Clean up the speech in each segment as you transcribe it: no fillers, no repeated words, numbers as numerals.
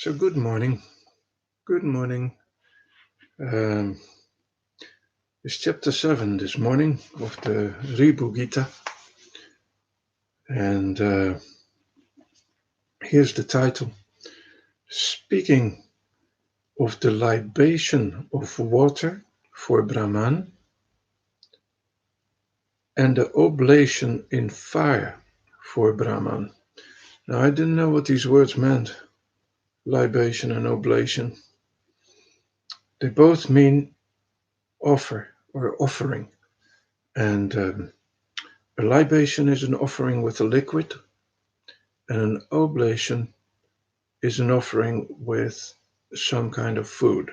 So good morning. Good morning. Um, it's chapter 7 this morning of the Ribhu Gita. And here's the title. Speaking of the libation of water for Brahman and the oblation in fire for Brahman. Now I didn't know what these words meant, libation and oblation. They both mean offer or offering. And a libation is an offering with a liquid, and an oblation is an offering with some kind of food.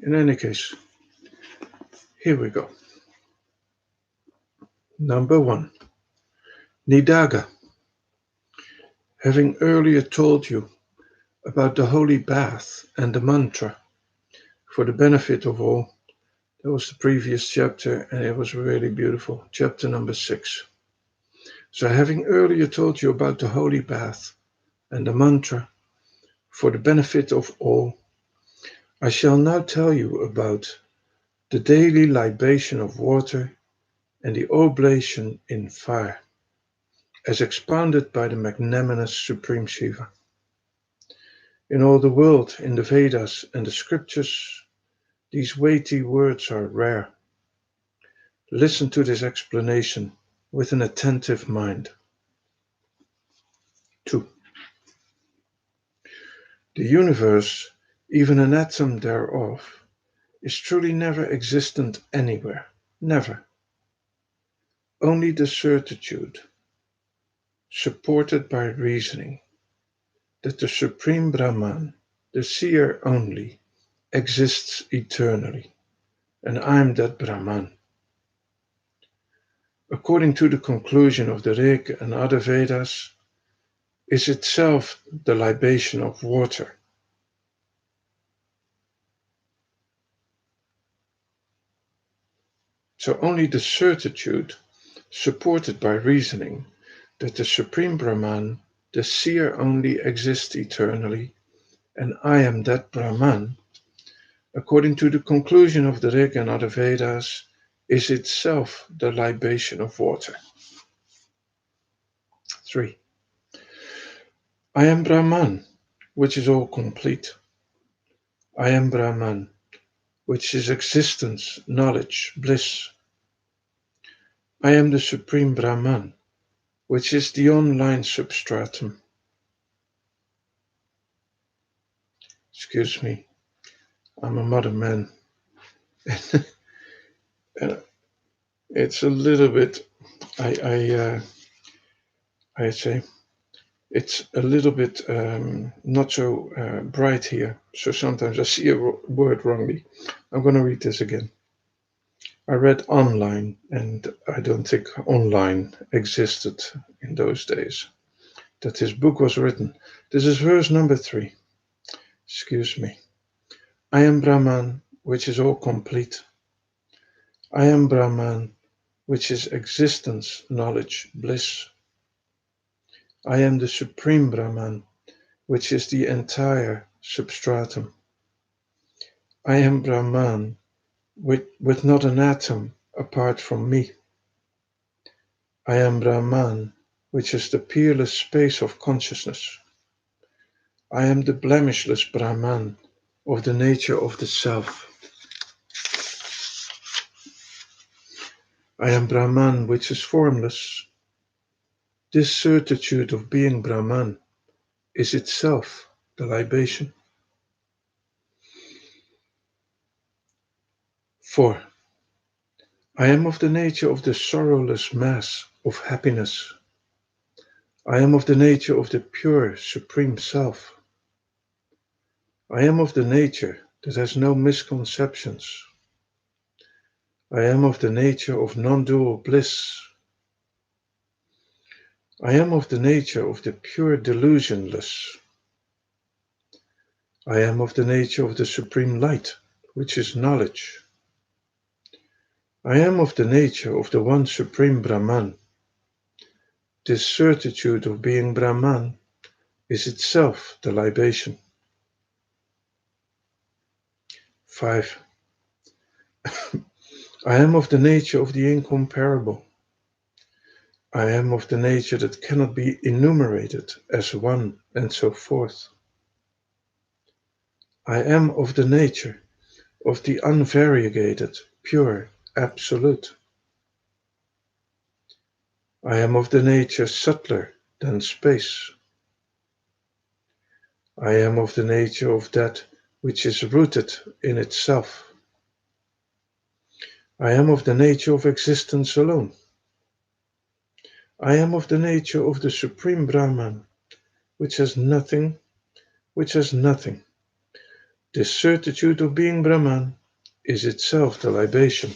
In any case, here we go. Number 1, Nidaga. Having earlier told you about the holy bath and the mantra for the benefit of all, that was the previous chapter and it was really beautiful, chapter number 6. So having earlier told you about the holy bath and the mantra for the benefit of all, I shall now tell you about the daily libation of water and the oblation in fire, as expounded by the magnanimous Supreme Shiva. In all the world, in the Vedas and the scriptures, these weighty words are rare. Listen to this explanation with an attentive mind. 2. The universe, even an atom thereof, is truly never existent anywhere. Never. Only the certitude, supported by reasoning, that the Supreme Brahman, the seer only, exists eternally, and I am that Brahman. According to the conclusion of the Rig and other Vedas, is itself the libation of water. So only the certitude, supported by reasoning, that the Supreme Brahman, the seer only, exists eternally, and I am that Brahman, according to the conclusion of the Rig and other Vedas, is itself the libation of water. 3. I am Brahman, which is all complete. I am Brahman, which is existence, knowledge, bliss. I am the Supreme Brahman, which is the online substratum. Excuse me, I'm a modern man. It's a little bit, I say, it's a little bit not so bright here. So sometimes I see a word wrongly. I'm going to read this again. I read online, and I don't think online existed in those days, that his book was written. This is verse number 3. Excuse me. I am Brahman, which is all complete. I am Brahman, which is existence, knowledge, bliss. I am the Supreme Brahman, which is the entire substratum. I am Brahman, with not an atom apart from me. I am Brahman, which is the peerless space of consciousness. I am the blemishless Brahman of the nature of the self. I am Brahman, which is formless. This certitude of being Brahman is itself the libation. 4. I am of the nature of the sorrowless mass of happiness. I am of the nature of the pure Supreme Self. I am of the nature that has no misconceptions. I am of the nature of non-dual bliss. I am of the nature of the pure delusionless. I am of the nature of the Supreme Light, which is knowledge. I am of the nature of the one Supreme Brahman. This certitude of being Brahman is itself the libation. 5. I am of the nature of the incomparable. I am of the nature that cannot be enumerated as one, and so forth. I am of the nature of the unvariegated, pure, absolute. I am of the nature subtler than space. I am of the nature of that which is rooted in itself. I am of the nature of existence alone. I am of the nature of the Supreme Brahman, which has nothing, which has nothing. This certitude of being Brahman is itself the libation.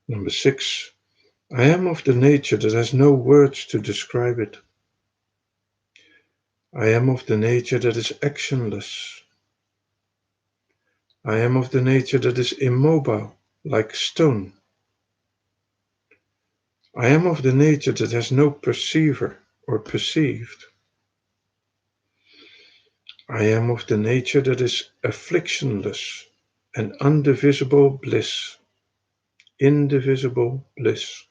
Number 6. I am of the nature that has no words to describe it. I am of the nature that is actionless. I am of the nature that is immobile, like stone. I am of the nature that has no perceiver or perceived. I am of the nature that is afflictionless and undivisible bliss. Indivisible bliss.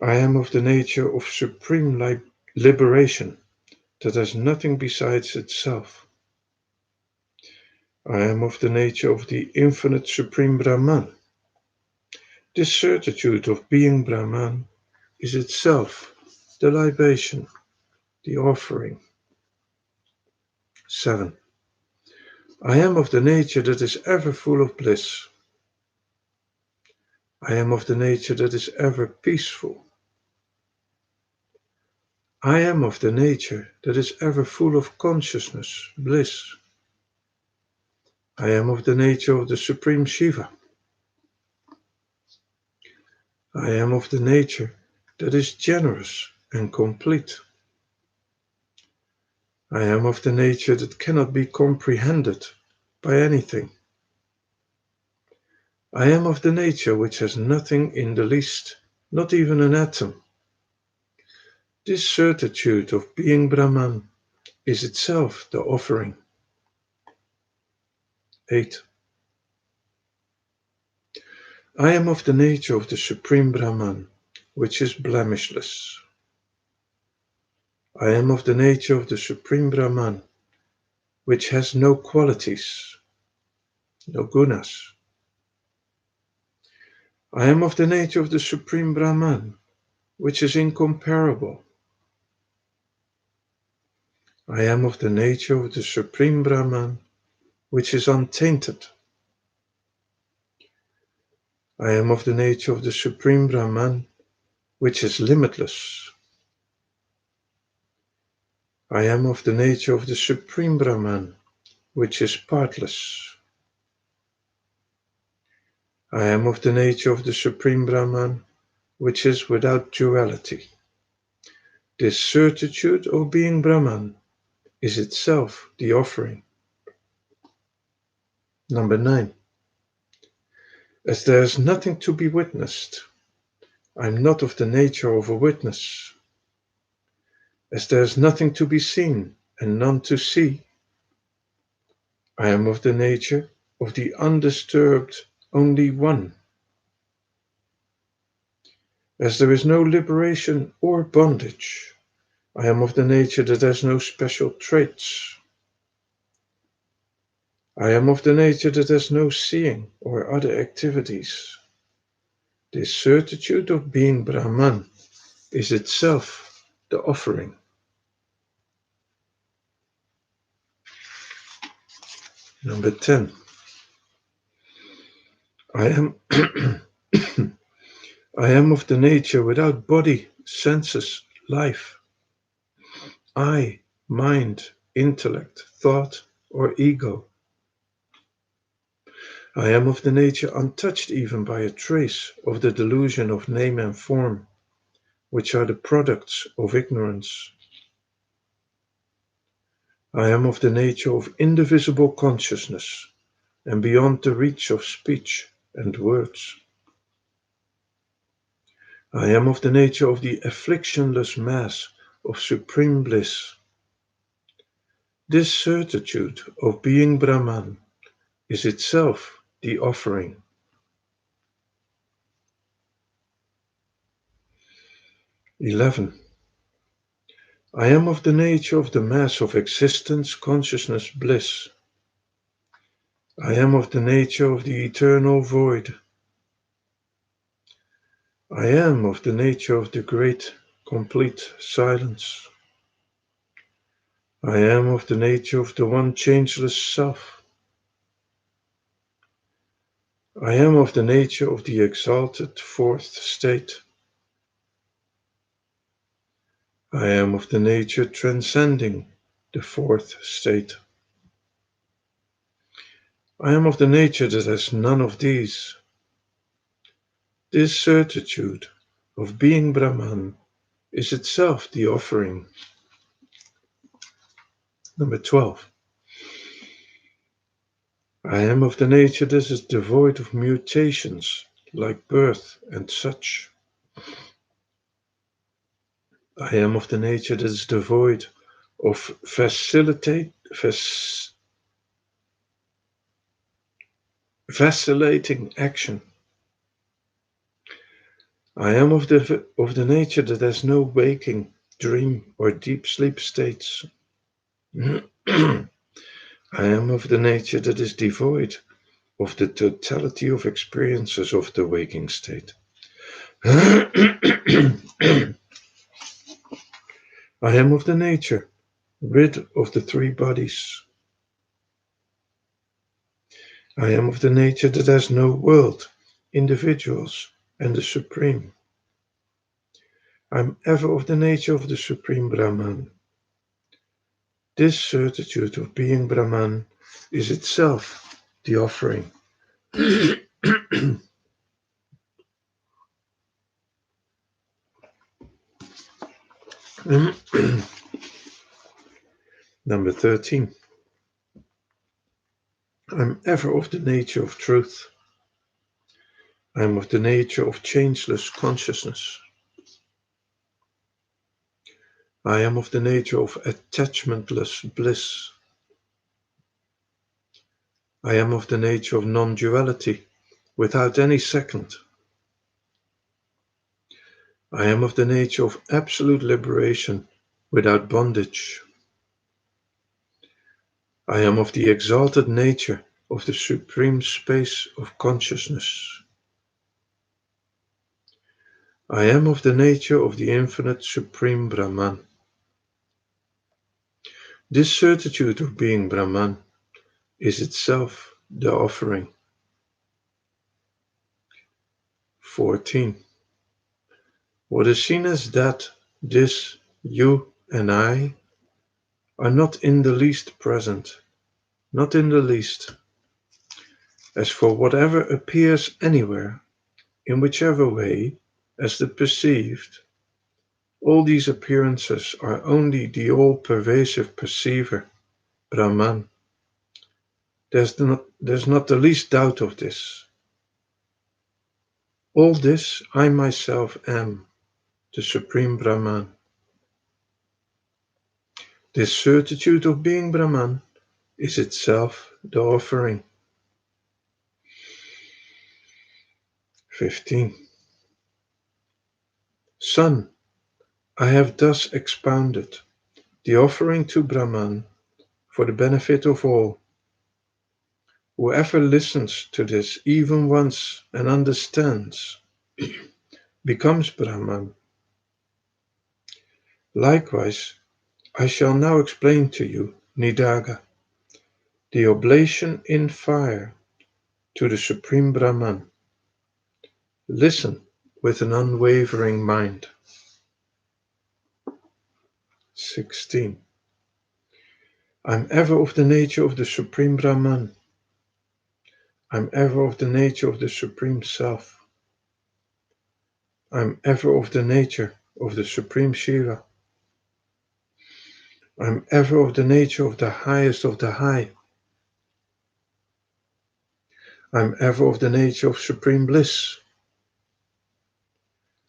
I am of the nature of supreme liberation that has nothing besides itself. I am of the nature of the infinite Supreme Brahman. This certitude of being Brahman is itself the libation, the offering. 7. I am of the nature that is ever full of bliss. I am of the nature that is ever peaceful. I am of the nature that is ever full of consciousness, bliss. I am of the nature of the Supreme Shiva. I am of the nature that is generous and complete. I am of the nature that cannot be comprehended by anything. I am of the nature which has nothing in the least, not even an atom. This certitude of being Brahman is itself the offering. 8. I am of the nature of the Supreme Brahman, which is blemishless. I am of the nature of the Supreme Brahman, which has no qualities, no gunas. I am of the nature of the Supreme Brahman, which is incomparable. I am of the nature of the Supreme Brahman, which is untainted. I am of the nature of the Supreme Brahman, which is limitless. I am of the nature of the Supreme Brahman, which is partless. I am of the nature of the Supreme Brahman, which is without duality. This certitude of being Brahman is itself the offering. Number 9. As there is nothing to be witnessed, I am not of the nature of a witness. As there is nothing to be seen and none to see, I am of the nature of the undisturbed only one. As there is no liberation or bondage, I am of the nature that has no special traits. I am of the nature that has no seeing or other activities. This certitude of being Brahman is itself the offering. Number 10. I am I am of the nature without body, senses, life, eye, mind, intellect, thought, or ego. I am of the nature untouched even by a trace of the delusion of name and form, which are the products of ignorance. I am of the nature of indivisible consciousness and beyond the reach of speech and words. I am of the nature of the afflictionless mass of supreme bliss. This certitude of being Brahman is itself the offering. 11. I am of the nature of the mass of existence, consciousness, bliss. I am of the nature of the eternal void. I am of the nature of the great, complete silence. I am of the nature of the one changeless self. I am of the nature of the exalted fourth state. I am of the nature transcending the fourth state. I am of the nature that has none of these. This certitude of being Brahman is itself the offering. Number 12. I am of the nature that is devoid of mutations, like birth and such. I am of the nature that is devoid of vacillating action. I am of the nature that has no waking, dream, or deep sleep states. I am of the nature that is devoid of the totality of experiences of the waking state. I am of the nature rid of the three bodies. I am of the nature that has no world, individuals, and the Supreme. I am ever of the nature of the Supreme Brahman. This certitude of being Brahman is itself the offering. Number 13. I am ever of the nature of truth. I am of the nature of changeless consciousness. I am of the nature of attachmentless bliss. I am of the nature of non-duality, without any second. I am of the nature of absolute liberation, without bondage. I am of the exalted nature of the supreme space of consciousness. I am of the nature of the infinite supreme Brahman. This certitude of being Brahman is itself the offering. 14. What is seen as that, this, you, and I are not in the least present, not in the least. As for whatever appears anywhere, in whichever way, as the perceived, all these appearances are only the all-pervasive perceiver, Brahman. There's not the least doubt of this. All this I myself am, the Supreme Brahman. This certitude of being Brahman is itself the offering. 15. Son, I have thus expounded the offering to Brahman for the benefit of all. Whoever listens to this even once and understands becomes Brahman. Likewise, I shall now explain to you Nidaga, the oblation in fire to the Supreme Brahman. Listen with an unwavering mind. 16. I am ever of the nature of the Supreme Brahman. I am ever of the nature of the Supreme Self. I am ever of the nature of the Supreme Shiva. I am ever of the nature of the highest of the high. I am ever of the nature of supreme bliss.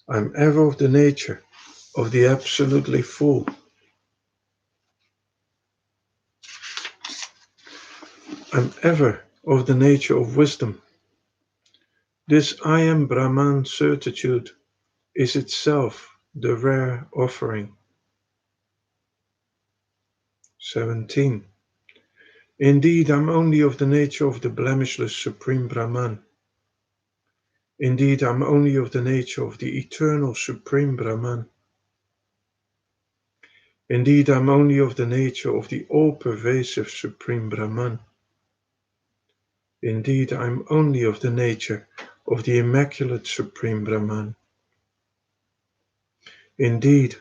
I'm ever of the nature of the absolutely full. I'm ever of the nature of wisdom. This I am Brahman certitude is itself the rare offering. 17. Indeed, I'm only of the nature of the blemishless Supreme Brahman. Indeed, I'm only of the nature of the eternal Supreme Brahman. Indeed, I'm only of the nature of the all-pervasive Supreme Brahman. Indeed, I'm only of the nature of the immaculate Supreme Brahman. Indeed,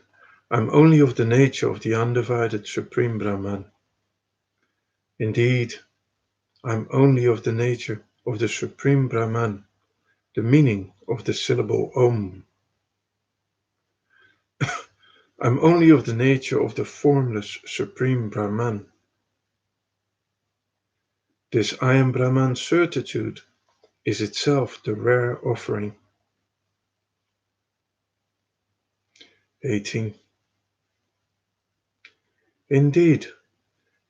I'm only of the nature of the undivided Supreme Brahman. Indeed, I'm only of the nature of the Supreme Brahman, the meaning of the syllable Om. I'm only of the nature of the formless Supreme Brahman. This I am Brahman certitude is itself the rare offering. 18. Indeed,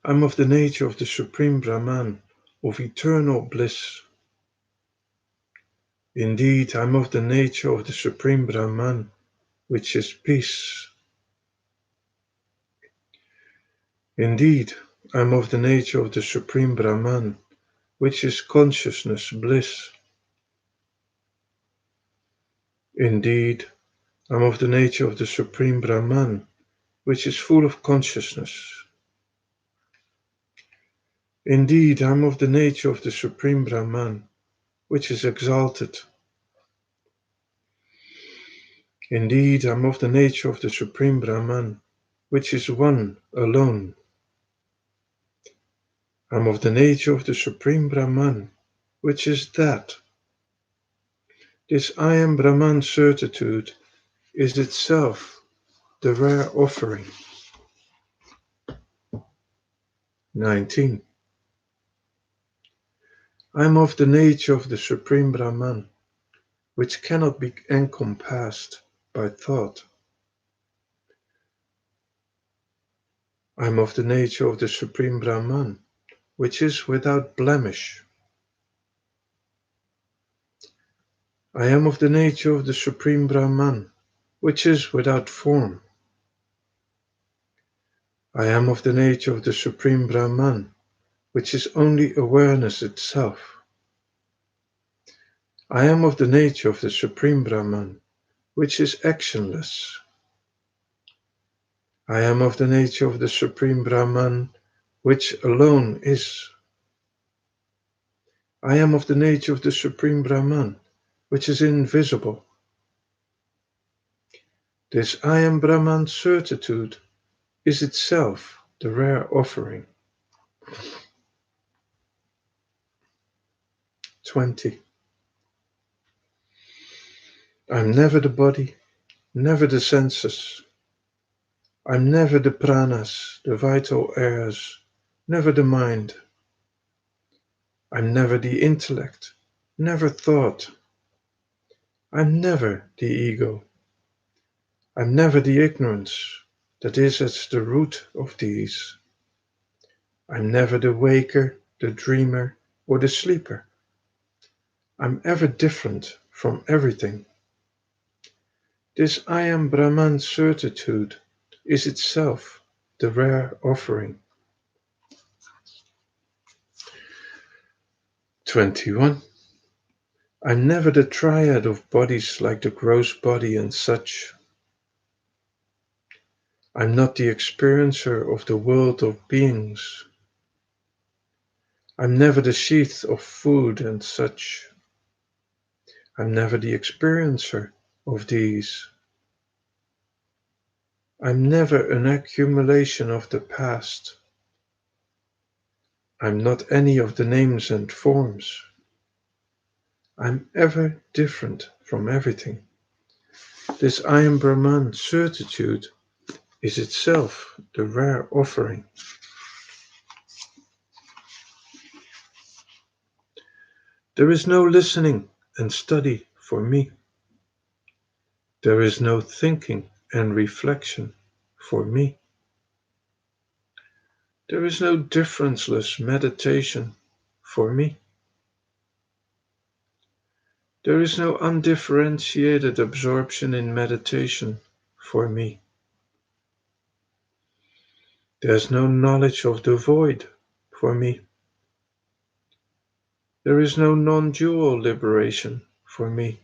I'm of the nature of the Supreme Brahman, of eternal bliss. Indeed, I'm of the nature of the Supreme Brahman, which is peace. Indeed, I'm of the nature of the Supreme Brahman, which is consciousness bliss. Indeed, I'm of the nature of the Supreme Brahman, which is full of consciousness. Indeed, I'm of the nature of the Supreme Brahman, which is exalted. Indeed, I'm of the nature of the Supreme Brahman, which is one alone. I'm of the nature of the Supreme Brahman, which is that. This I am Brahman certitude is itself the rare offering. 19. I am of the nature of the Supreme Brahman, which cannot be encompassed by thought. I am of the nature of the Supreme Brahman, which is without blemish. I am of the nature of the Supreme Brahman, which is without form. I am of the nature of the Supreme Brahman, which is only awareness itself. I am of the nature of the Supreme Brahman, which is actionless. I am of the nature of the Supreme Brahman, which alone is. I am of the nature of the Supreme Brahman, which is invisible. This I am Brahman certitude is itself the rare offering. 20. I'm never the body, never the senses. I'm never the pranas, the vital airs, never the mind. I'm never the intellect, never thought. I'm never the ego. I'm never the ignorance that is at the root of these. I'm never the waker, the dreamer, or the sleeper. I'm ever different from everything. This I am Brahman certitude is itself the rare offering. 21. I'm never the triad of bodies like the gross body and such. I'm not the experiencer of the world of beings. I'm never the sheath of food and such. I'm never the experiencer of these. I'm never an accumulation of the past. I'm not any of the names and forms. I'm ever different from everything. This I am Brahman certitude is itself the rare offering. There is no listening and study for me. There is no thinking and reflection for me. There is no differenceless meditation for me. There is no undifferentiated absorption in meditation for me. There is no knowledge of the void for me. There is no non-dual liberation for me.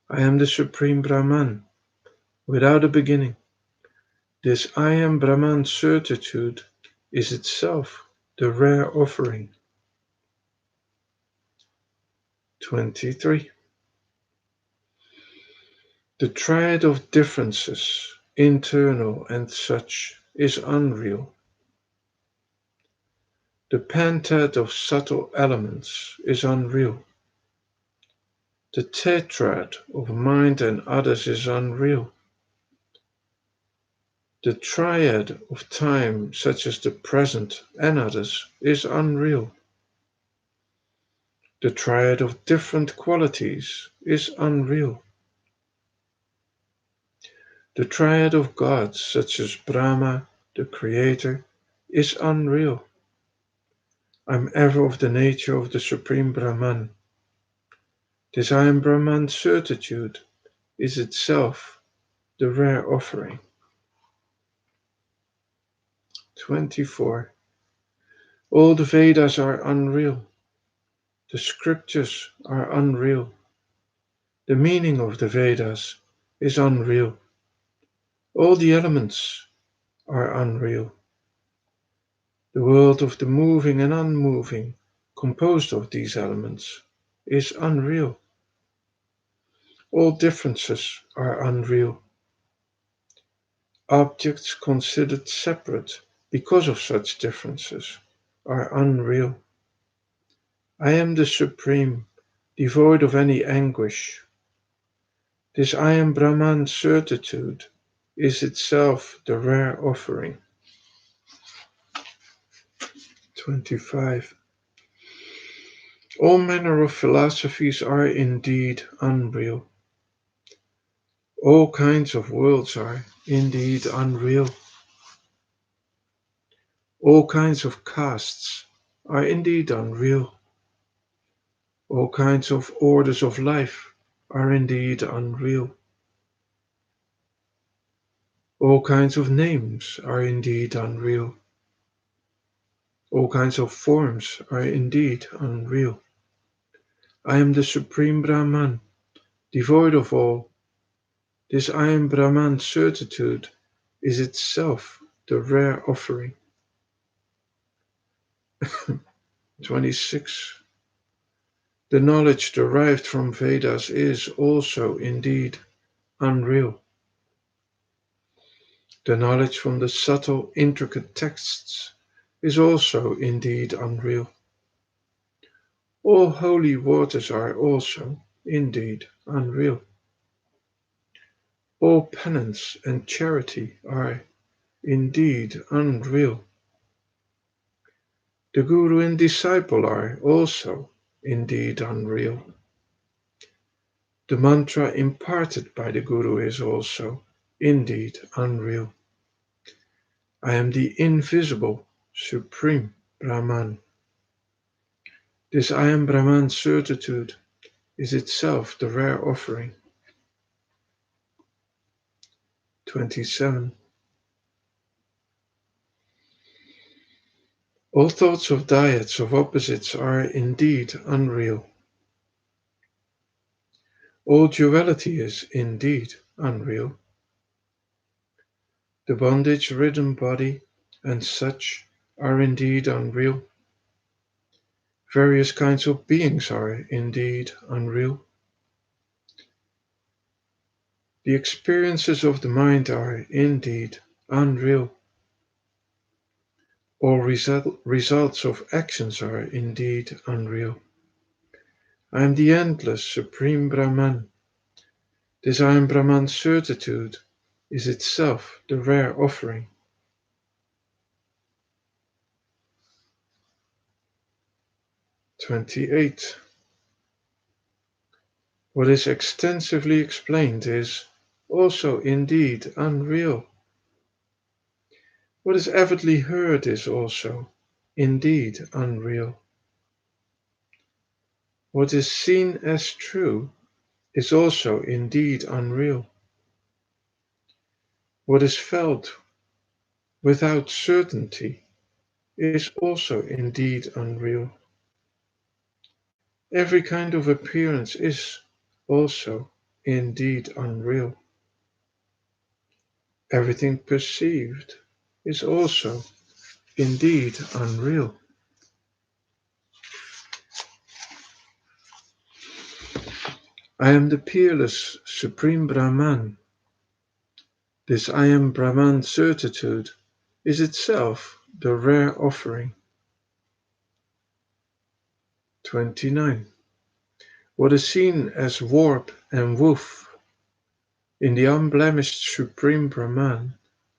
I am the Supreme Brahman, without a beginning. This I am Brahman certitude is itself the rare offering. 23. The triad of differences, internal and such, is unreal. The pentad of subtle elements is unreal. The tetrad of mind and others is unreal. The triad of time, such as the present and others, is unreal. The triad of different qualities is unreal. The triad of gods, such as Brahma, the Creator, is unreal. I am ever of the nature of the Supreme Brahman. This I am Brahman certitude is itself the rare offering. 24. All the Vedas are unreal. The scriptures are unreal. The meaning of the Vedas is unreal. All the elements are unreal. The world of the moving and unmoving, composed of these elements, is unreal. All differences are unreal. Objects considered separate because of such differences are unreal. I am the Supreme, devoid of any anguish. This I am Brahman certitude is itself the rare offering. 25. All manner of philosophies are indeed unreal. All kinds of worlds are indeed unreal. All kinds of castes are indeed unreal. All kinds of orders of life are indeed unreal. All kinds of names are indeed unreal. All kinds of forms are indeed unreal. I am the Supreme Brahman, devoid of all. This I am Brahman certitude is itself the rare offering. 26. The knowledge derived from Vedas is also indeed unreal. The knowledge from the subtle, intricate texts is also indeed unreal. All holy waters are also indeed unreal. All penance and charity are indeed unreal. The guru and disciple are also indeed unreal. The mantra imparted by the guru is also indeed unreal. I am the invisible Supreme Brahman. This I am Brahman certitude is itself the rare offering. 27. All thoughts of dyads of opposites are indeed unreal. All duality is indeed unreal. The bondage-ridden body and such are indeed unreal. Various kinds of beings are indeed unreal. The experiences of the mind are indeed unreal. All results of actions are indeed unreal. I am the endless Supreme Brahman. This I am Brahman certitude is itself the rare offering. 28. What is extensively explained is also indeed unreal. What is avidly heard is also indeed unreal. What is seen as true is also indeed unreal. What is felt without certainty is also indeed unreal. Every kind of appearance is also indeed unreal. Everything perceived is also indeed unreal. I am the peerless Supreme Brahman. This I am Brahman certitude is itself the rare offering. 29. What is seen as warp and woof in the unblemished Supreme Brahman,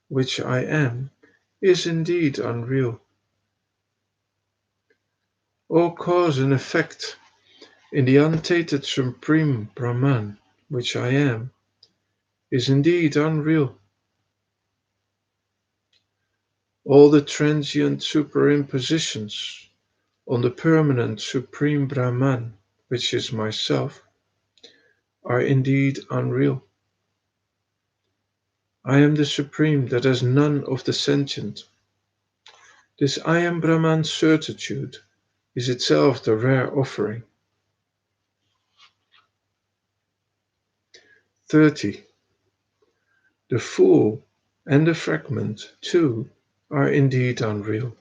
which I am, is indeed unreal. All cause and effect in the untainted Supreme Brahman, which I am, is indeed unreal. All the transient superimpositions on the permanent Supreme Brahman, which is myself, are indeed unreal. I am the Supreme that has none of the sentient. This I am Brahman certitude is itself the rare offering. 30. The fool and the fragment, too, are indeed unreal.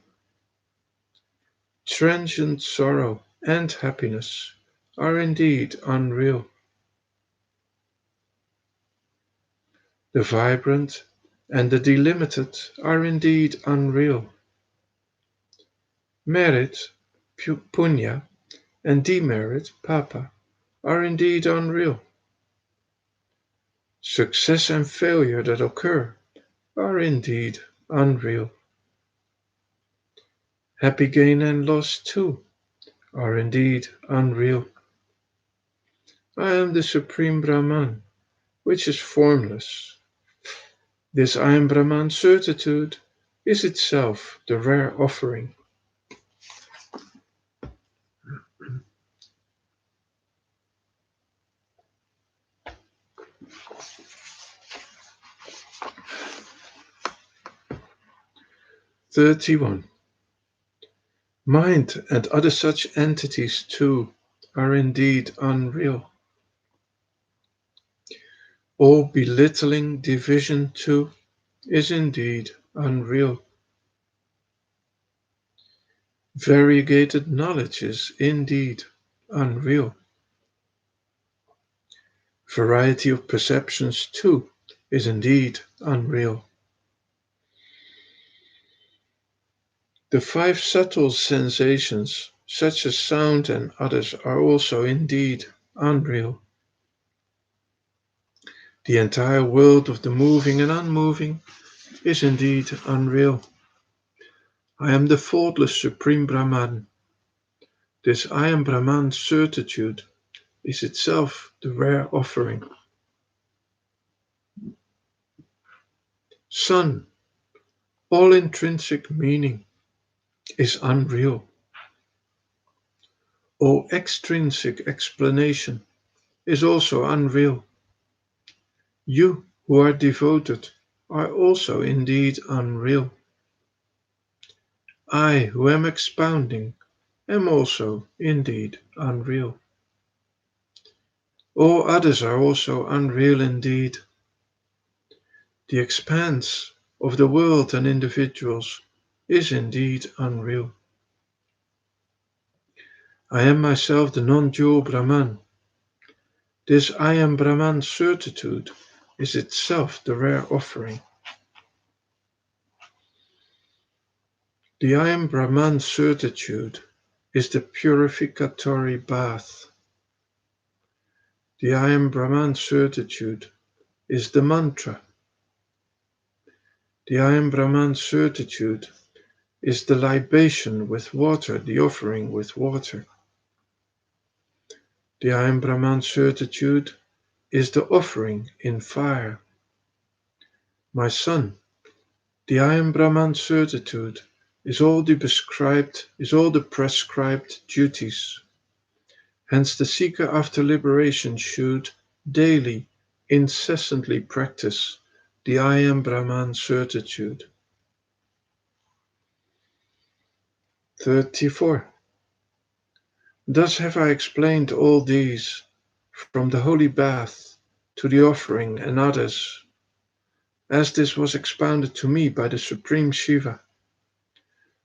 Transient sorrow and happiness are indeed unreal. The vibrant and the delimited are indeed unreal. Merit, punya, and demerit, papa, are indeed unreal. Success and failure that occur are indeed unreal. Happy gain and loss, too, are indeed unreal. I am the Supreme Brahman, which is formless. This I am Brahman certitude is itself the rare offering. 31. Mind and other such entities too are indeed unreal. All belittling division too is indeed unreal. Variegated knowledge is indeed unreal. Variety of perceptions too is indeed unreal. The five subtle sensations, such as sound and others, are also indeed unreal. The entire world of the moving and unmoving is indeed unreal. I am the faultless Supreme Brahman. This I am Brahman certitude is itself the rare offering. Son, all intrinsic meaning is unreal. All extrinsic explanation is also unreal. You who are devoted are also indeed unreal. I who am expounding am also indeed unreal. All others are also unreal indeed. The expanse of the world and individuals is indeed unreal. I am myself the non-dual Brahman. This I am Brahman certitude is itself the rare offering. The I am Brahman certitude is the purificatory bath. The I am Brahman certitude is the mantra. The I am Brahman certitude is the libation with water, the offering with water. The I am Brahman certitude is the offering in fire. My son, the I am Brahman certitude is all the prescribed duties. Hence the seeker after liberation should daily, incessantly practice the I am Brahman certitude. 34. Thus have I explained all these, from the holy bath to the offering and others, as this was expounded to me by the Supreme Shiva.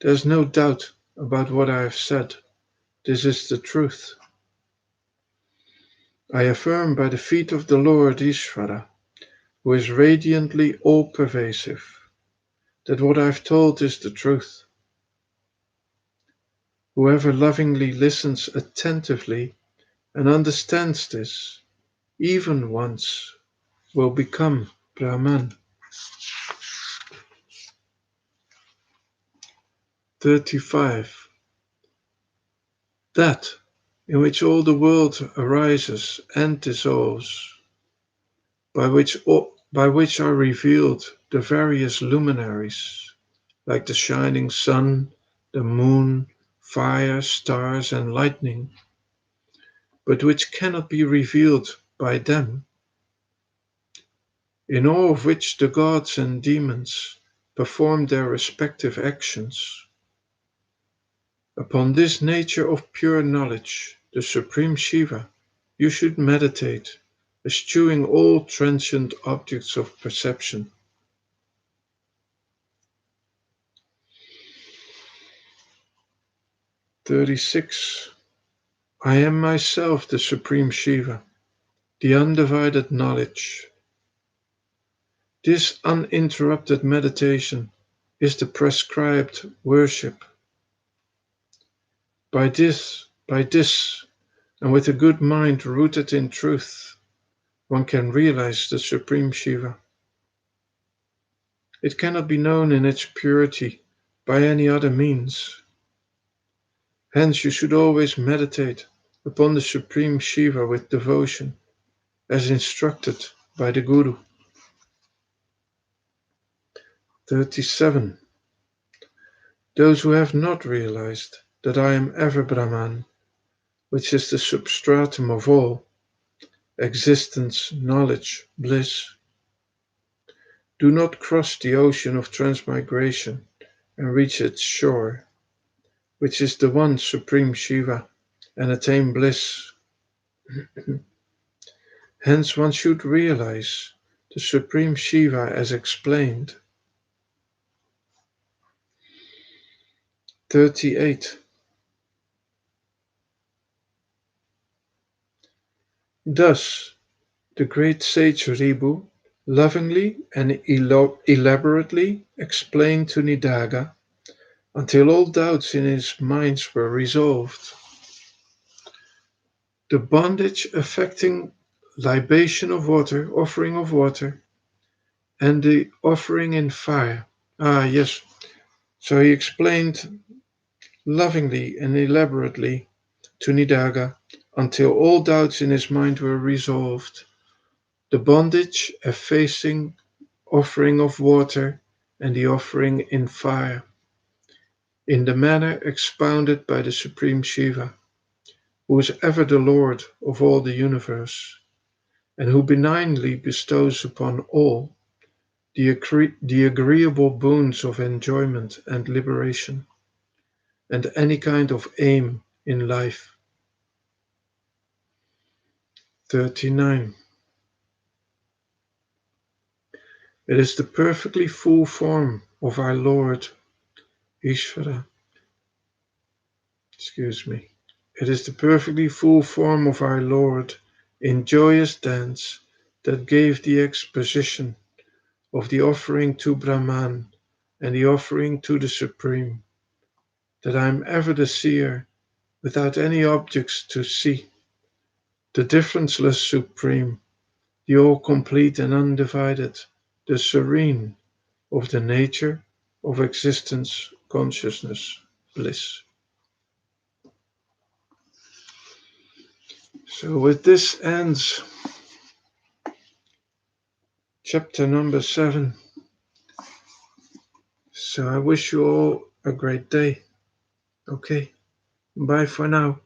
There is no doubt about what I have said. This is the truth. I affirm by the feet of the Lord Ishvara, who is radiantly all-pervasive, that what I have told is the truth. Whoever lovingly listens attentively and understands this, even once, will become Brahman. 35. That in which all the world arises and dissolves, by which are revealed the various luminaries, like the shining sun, the moon, fire, stars, and lightning, but which cannot be revealed by them, in all of which the gods and demons perform their respective actions. Upon this nature of pure knowledge, the Supreme Shiva, you should meditate, eschewing all transient objects of perception. 36. I am myself the Supreme Shiva, the undivided knowledge. This uninterrupted meditation is the prescribed worship. By this, and with a good mind rooted in truth, one can realize the Supreme Shiva. It cannot be known in its purity by any other means. Hence you should always meditate upon the Supreme Shiva with devotion, as instructed by the Guru. 37. Those who have not realized that I am ever Brahman, which is the substratum of all, existence, knowledge, bliss, do not cross the ocean of transmigration and reach its shore, which is the one Supreme Shiva, and attain bliss. Hence one should realize the Supreme Shiva as explained. 38. Thus, the great sage Ribhu lovingly and elaborately explained to Nidaga until all doubts in his mind were resolved. The bondage affecting libation of water, offering of water, and the offering in fire. Ah, yes. So he explained lovingly and elaborately to Nidaga until all doubts in his mind were resolved. The bondage effacing offering of water and the offering in fire, in the manner expounded by the Supreme Shiva, who is ever the Lord of all the universe, and who benignly bestows upon all the agreeable boons of enjoyment and liberation, and any kind of aim in life. 39. It is the perfectly full form of our Lord, Ishvara. It is the perfectly full form of our Lord in joyous dance that gave the exposition of the offering to Brahman and the offering to the Supreme, that I am ever the seer without any objects to see, the differenceless Supreme, the all-complete and undivided, the serene of the nature of existence, consciousness, bliss. So with this ends chapter number 7. So I wish you all a great day. Okay, bye for now.